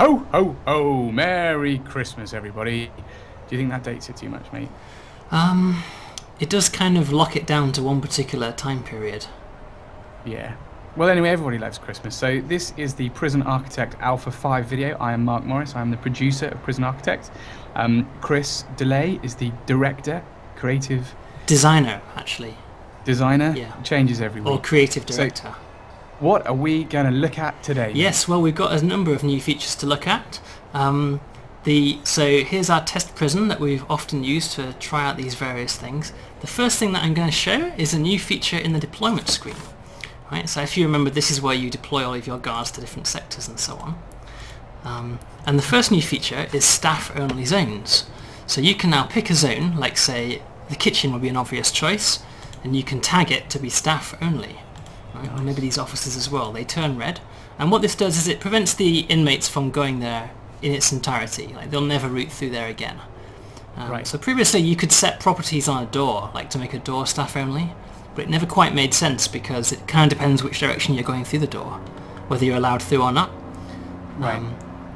Ho, ho, ho! Merry Christmas, everybody. Do you think that dates it too much, mate? It does kind of lock it down to one particular time period. Yeah. Well, anyway, everybody loves Christmas. So this is the Prison Architect Alpha 5 video. I am Mark Morris. I am the producer of Prison Architect. Chris DeLay is the director, creative... Designer, actually. Designer? Yeah. Changes every week. Or creative director. So, what are we going to look at today? Yes, well, we've got a number of new features to look at. So here's our test prison that we've often used to try out these various things. The first thing that I'm going to show is a new feature in the deployment screen. Right, so if you remember, this is where you deploy all of your guards to different sectors and so on. And the first new feature is staff-only zones. So you can now pick a zone, like say the kitchen would be an obvious choice, and you can tag it to be staff-only. Right? Nice. Or maybe these offices as well. They turn red. And what this does is it prevents the inmates from going there in its entirety. Like they'll never route through there again. Right. So previously you could set properties on a door, like to make a door staff-only. But it never quite made sense because it kind of depends which direction you're going through the door, whether you're allowed through or not. Right.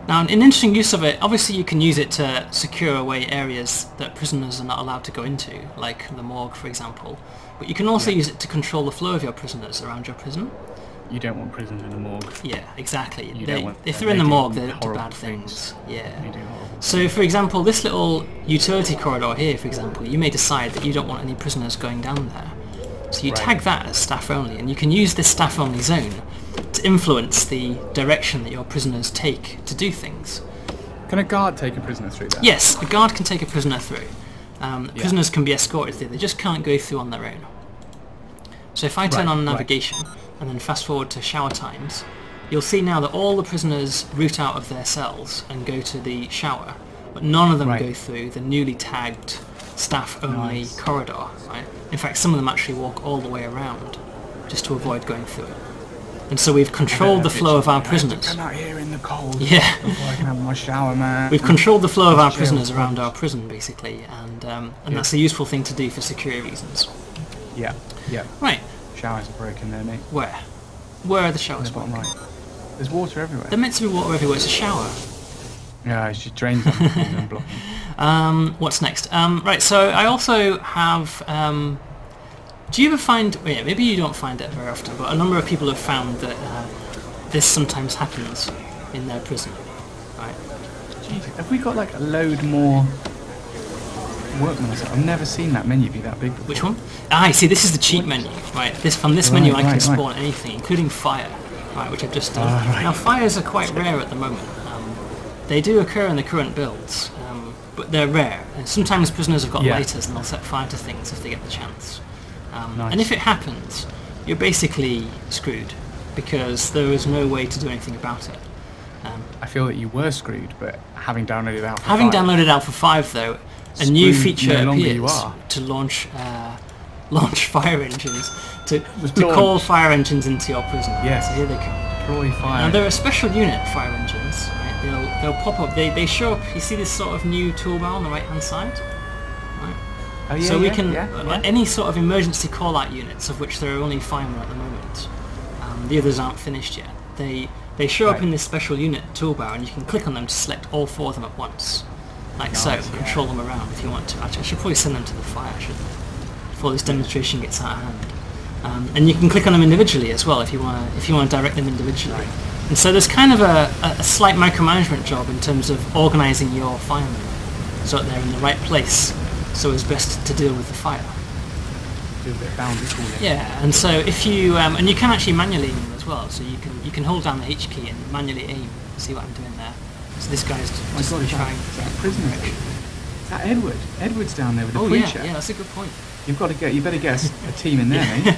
Now, an interesting use of it, obviously you can use it to secure away areas that prisoners are not allowed to go into, like the morgue, for example. But you can also use it to control the flow of your prisoners around your prison. You don't want prisoners in the morgue. Yeah, exactly. If they're in the morgue, they do bad things. Yeah. They do horrible So, for example, this little utility corridor here, for example, you may decide that you don't want any prisoners going down there. So you tag that as staff only, and you can use this staff only zone to influence the direction that your prisoners take to do things. Can a guard take a prisoner through that? Yes, a guard can take a prisoner through. Prisoners can be escorted through, they just can't go through on their own. So if I turn on navigation and then fast forward to shower times, you'll see now that all the prisoners route out of their cells and go to the shower, but none of them go through the newly tagged staff-only corridor. Right? In fact, some of them actually walk all the way around just to avoid going through it. And so we've controlled the flow of our prisoners. Come out here in the cold. Yeah. Before I can have my shower, man. We've controlled the flow of our prisoners around our prison, basically, and that's a useful thing to do for security reasons. Yeah. Yeah. Right. Showers are broken there, mate. Where? Where are the showers? In the bottom right. There's water everywhere. They're meant to be water everywhere. It's a shower. Yeah, it's just drains them blocking. What's next? Right, so I also have... do you ever find... Well, yeah, maybe you don't find it very often, but a number of people have found that this sometimes happens in their prison. Right? Jesus, have we got like a load more workmen? I've never seen that menu be that big before. Which one? Ah, see, this is the cheat menu. Right, from this menu I can spawn anything, including fire, right, which I've just done. Now, fires are quite rare at the moment. They do occur in the current builds, but they're rare. And sometimes prisoners have got lighters and they'll set fire to things if they get the chance. And if it happens, you're basically screwed because there is no way to do anything about it. I feel that you were screwed, but having downloaded Alpha 5... Having downloaded Alpha 5 though, a new feature appears to launch fire engines, to call fire engines into your prison. Yes. So here they come. Deploy fire. Now they're a special unit, fire engines. Right? They'll pop up. They show up. You see this sort of new toolbar on the right hand side. Right? Oh, yeah, so we can any sort of emergency call-out units, of which there are only 5 at the moment. The others aren't finished yet. They show up in this special unit toolbar, and you can click on them to select all 4 of them at once. Like so, control them around if you want to. Actually, I should probably send them to the fire, shouldn't I? Before this demonstration gets out of hand. And you can click on them individually as well if you want to direct them individually. And so there's kind of a slight micromanagement job in terms of organising your firemen so that they're in the right place, so as best to deal with the fire. Do a bit of boundary cooling. Yeah, and so if you and you can actually manually aim as well. So you can hold down the H key and manually aim. See what I'm doing there? So this guy's just trying. Is that a prisoner? Is that Edward? Edward's down there with the preacher. Yeah, that's a good point. You better get a team in there, mate.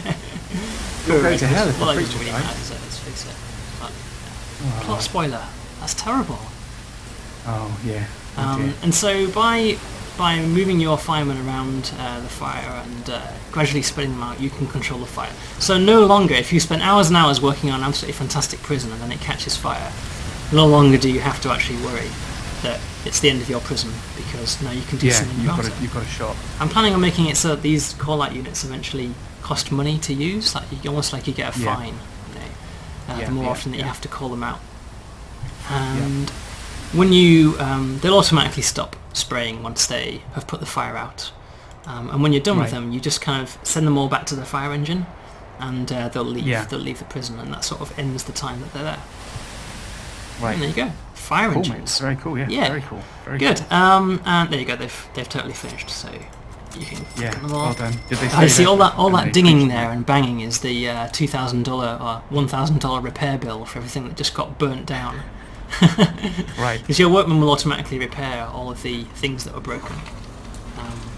You'll go to hell if the preacher really dies. Let's face it. But, plot spoiler. That's terrible. Oh yeah. And so by moving your firemen around the fire and gradually spreading them out, you can control the fire. So no longer, if you spend hours and hours working on an absolutely fantastic prison and then it catches fire, no longer do you have to actually worry that it's the end of your prison, because now you can do something about it. You've got a shot. I'm planning on making it so that these call-out units eventually cost money to use, almost like you get a fine, the more often that you have to call them out. And when you they'll automatically stop spraying once they have put the fire out, and when you're done with them, you just kind of send them all back to the fire engine, and they'll leave the prison, and that sort of ends the time that they're there. Right. And there you go. Fire cool, engines. Mate. Very cool. Yeah. Very cool. Very good. Cool. And there you go. They've totally finished. So you can yeah. them all. Well done. Did they I see all that they dinging there and banging is the $2,000 or $1,000 repair bill for everything that just got burnt down. Right. Because your workman will automatically repair all of the things that were broken.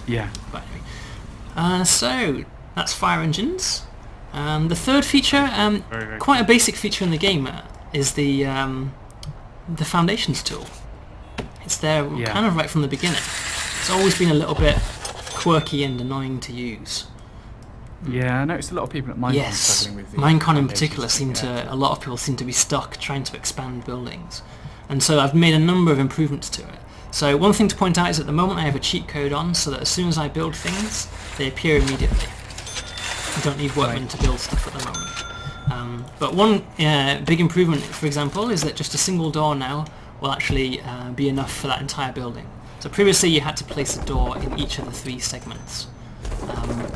Yeah. But anyway. So that's fire engines. The third feature, very quite cool. a basic feature in the game, is the foundations tool. It's there kind of right from the beginning. It's always been a little bit quirky and annoying to use. Yeah, I noticed a lot of people at Minecon struggling with the Minecon in particular a lot of people seem to be stuck trying to expand buildings. And so I've made a number of improvements to it. So one thing to point out is at the moment I have a cheat code on so that as soon as I build things, they appear immediately. I don't need workmen to build stuff at the moment. But one big improvement, for example, is that just a single door now will actually be enough for that entire building. So previously you had to place a door in each of the 3 segments.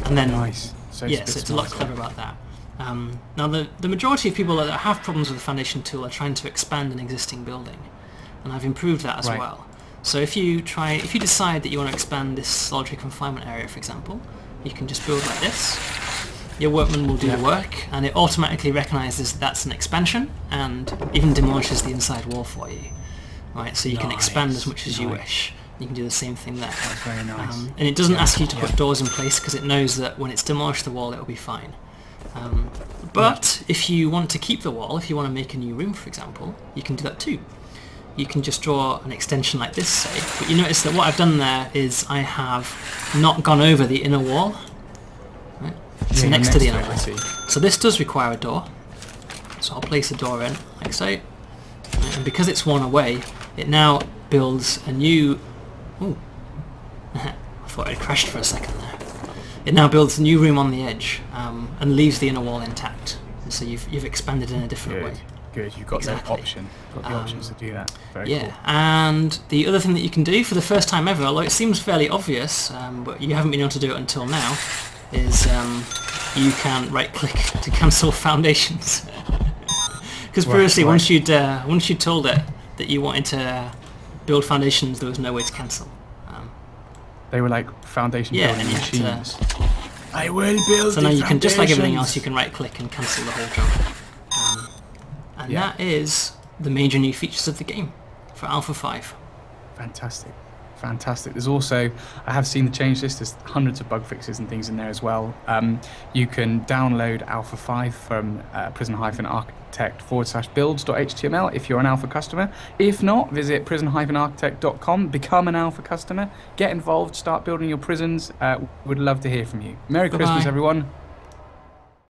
And then, so it's a lot clever about that. Now the majority of people that have problems with the foundation tool are trying to expand an existing building, and I've improved that as well. So if you decide that you want to expand this solitary confinement area, for example, you can just build like this. Your workman will do the work, and it automatically recognises that's an expansion, and even demolishes the inside wall for you. Right, so you can expand as much as you wish. You can do the same thing there. That's very nice. And it doesn't ask you to put doors in place because it knows that when it's demolished the wall, it'll be fine. But if you want to keep the wall, if you want to make a new room, for example, you can do that too. You can just draw an extension like this, say, but you notice that what I've done there is I have not gone over the inner wall. Right? So next to the inner wall. So this does require a door. So I'll place a door in, like so. And because it's one away, it now builds a new... Ooh. I thought it crashed for a second there. It now builds a new room on the edge and leaves the inner wall intact. So you've expanded in a different way. Good, you've got the option. Got the options to do that. Very cool. And the other thing that you can do for the first time ever, although it seems fairly obvious, but you haven't been able to do it until now, is you can right-click to cancel foundations. Because previously, once you'd told it that you wanted to build foundations, there was no way to cancel. They were like foundation building machines. I will build. So now you can, just like everything else, you can right-click and cancel the whole job. And that is the major new features of the game for Alpha 5. Fantastic. Fantastic. There's also, I have seen the change list, there's hundreds of bug fixes and things in there as well. You can download Alpha 5 from prison-architect/builds.html if you're an Alpha customer. If not, visit prison-architect.com, become an Alpha customer, get involved, start building your prisons. Would love to hear from you. Merry Christmas, everyone.